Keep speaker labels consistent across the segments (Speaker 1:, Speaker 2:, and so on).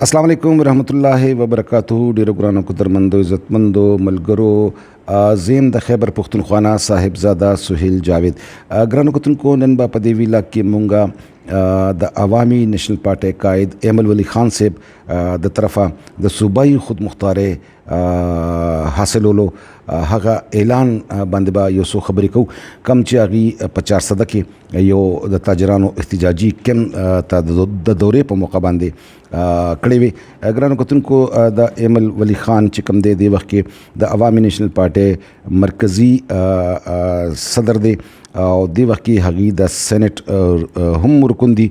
Speaker 1: अस्सलाम वालेकुम रहमतुल्लाहि व बरकातहू। ډیرو ګرانو قدرمندو عزتمندو ملګرو، زیم د خیبر پښتونخوا صاحبزاده سهیل جاوید. ګرانو کتونکو، نن به په دې ویلاګ کې مونږه د عوامي نیشنل پارټۍ قائد ایمل ولی خان صاحب د طرفه د صوبایي خود مختارۍ حاصلولو هغه اعلان باندې به یو څو خبرې کوو، کم چې هغې په 400 کې یو د تاجرانو احتجاجي کیمپ ته د دورې په موقع باندې کړې وې. ګرانو کتونکو، د ایمل ولی خان چې کوم دی د وخت کې د عوامي نیشنل پارټۍ مرکزی صدر دی او دی وخت کې هغې د سینټ هم رکن دي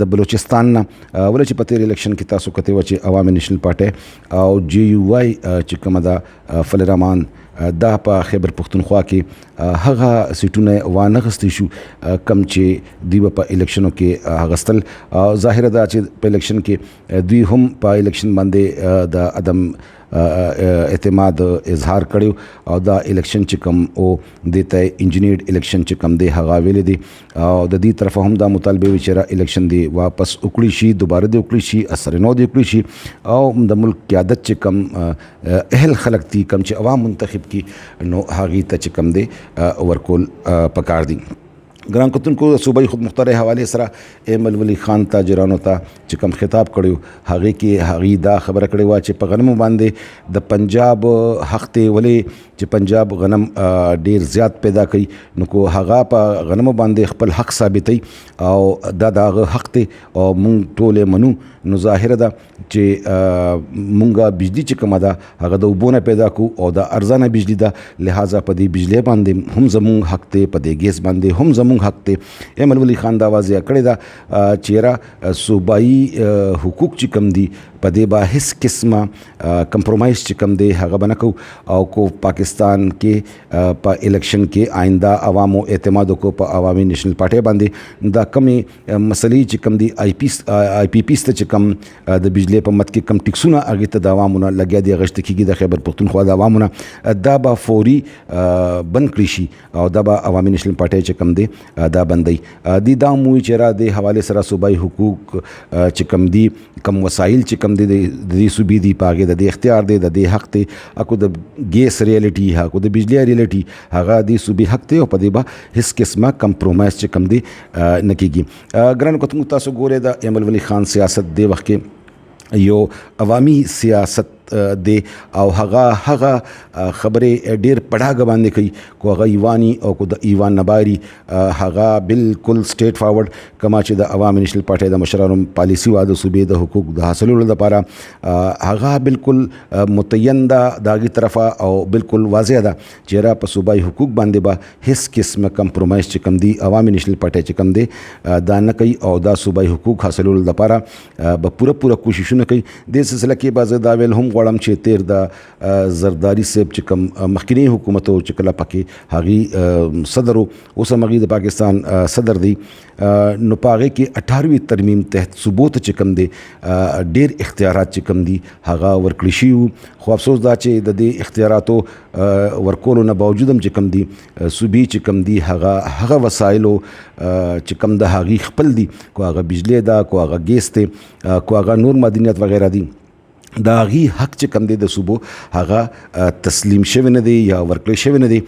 Speaker 1: د بلوچستان نه. ولې چې په تیر الیکشن کې تاسو کتې وه چې عوامي نیشنل پارټۍ او جی یو وائی چې کومه ده فل رحمان دا په خیبر پښتونخوا کې هغه سیټونه وانه غستی شو کم چې دوی په الیکشنو کې اغستل. ظاهره ده چې په الیکشن کې دوی هم په الیکشن باندې د عدم اعتماد اظهار کړی او دا الیکشن چې کوم او د ته انجینیرډ الیکشن چې کوم دی هغه ویل دي او د دې طرفه هم دا مطالبه وی چې الیکشن دی واپس وکړي شي، دوباره دی وکړي شي، اثر نو دی وکړي شي او د ملک قیادت چې کوم اهل خلق دي، کوم چې عوام منتخب کی نو هغې ته چې کوم دی ورکول پکار دي. ګران کتونکو، صوبایي خود مختارۍ حوالې سره ایمل ولی خان تاجرانو ته چې کوم خطاب کړی هغې کې هغې دا خبره کړې وه چې په غنمو باندې د پنجاب حق دی، ولې چې پنجاب غنم ډیر زیات پیدا کوي نو کو هغه په غنمو باندې خپل حق ثابتوي او دا د هغه حق دی او مونږ ټول منو. نو ظاهره ده چې مونږه بجلی چې کومه ده هغه د اوبو نه پیدا کوو او د ارزانه بجلی ده، لہذا په دې بجلی باندې هم زمونږ حق دی، په دې ګیس باندې هم زمونږ حق دی. ایمل ولی خان دا واضح کړی ده چې صوبایي حقوق چې کوم دي په دې به هیڅ قسمه کمپرومایز چې کوم دی هغه به نه کوو او کو پاکستان کې په الیکشن کې آئنده عوامو اعتماد وکړو په عوامي نیشنل پارټۍ باندې. دا کمې مسلې چې کوم دي آئی پی پیس ته چې کوم د بجلی په مد کې کم ټیکسونه هغې ته د عوامو نه لګیا دي اغشته کېږي د خیبر پښتونخوا د عوامو نه، دا به فوري بند کړي شي او دا به عوامي نیشنل پارټۍ چې کوم دی دا بندوي. دي دا موي چې را د حوالې سره صوبایي حقوق چې کوم دي، کم وسایل چې کوم دي د دې صوبې دي په هغې د دې اختیار دی، د دې حق دی. اکو د ګیس ریالټي، اکو د بجلی ریالټي هغه د صوبې حق دی او په دې به هیڅ قسمه کمپرومایز چې کوم دی نه کېږي. ګرانو کتونکو، تاسو ګورئ د ایمل ولی خان سیاست دی وخت کې یو عوامي سیاست دی او هغه خبرې ډیر پړاګ باندې کوي، کو هغه ایوانی او کو د ایوان نباری هغه بالکل سټیټ فارورډ کما چې د عوامي نیشنل پارټۍ د مشرانو پالیسی وا د صوبې د حقوق د حاصلولو لپاره هغه بالکل متعین ده د هغې طرفه او بالکل واضح ده چې را په صوبایي حقوق باندې به هیڅ قسمه کمپرومایز چې کوم دی عوامي نیشنل پارټۍ چې کوم دی دا نه کوي او دا صوبایي حقوق حاصلولو لپاره به پوره کوششونه کوي. دې سلسله کې به زه دا ویل هم غواړم چې تیر د زرداری صاحب چې کوم مخکینی حکومت چې کله پکې هغې صدر اوس هم هغې د پاکستان صدر دی، نو په هغې کې 18ویں ترمیم تحت صوبو ته چې کوم دی ډیر اختیارات چې کوم دي هغه ورکړي شوي وو. خو افسوس دا چې د دې اختیاراتو ورکولو نه باوجود هم چې کوم دي صوبې چې کوم دي هغه وسایلو چې کوم د هغې خپل دي، کو هغه بجلی ده، کو هغه ګیس دی، کو هغه نور معدنیات وغیره دي، دا هغې حق چې کوم دی د صوبو هغه تسلیم شوی نه دی یا ورکړی شوی نه دی.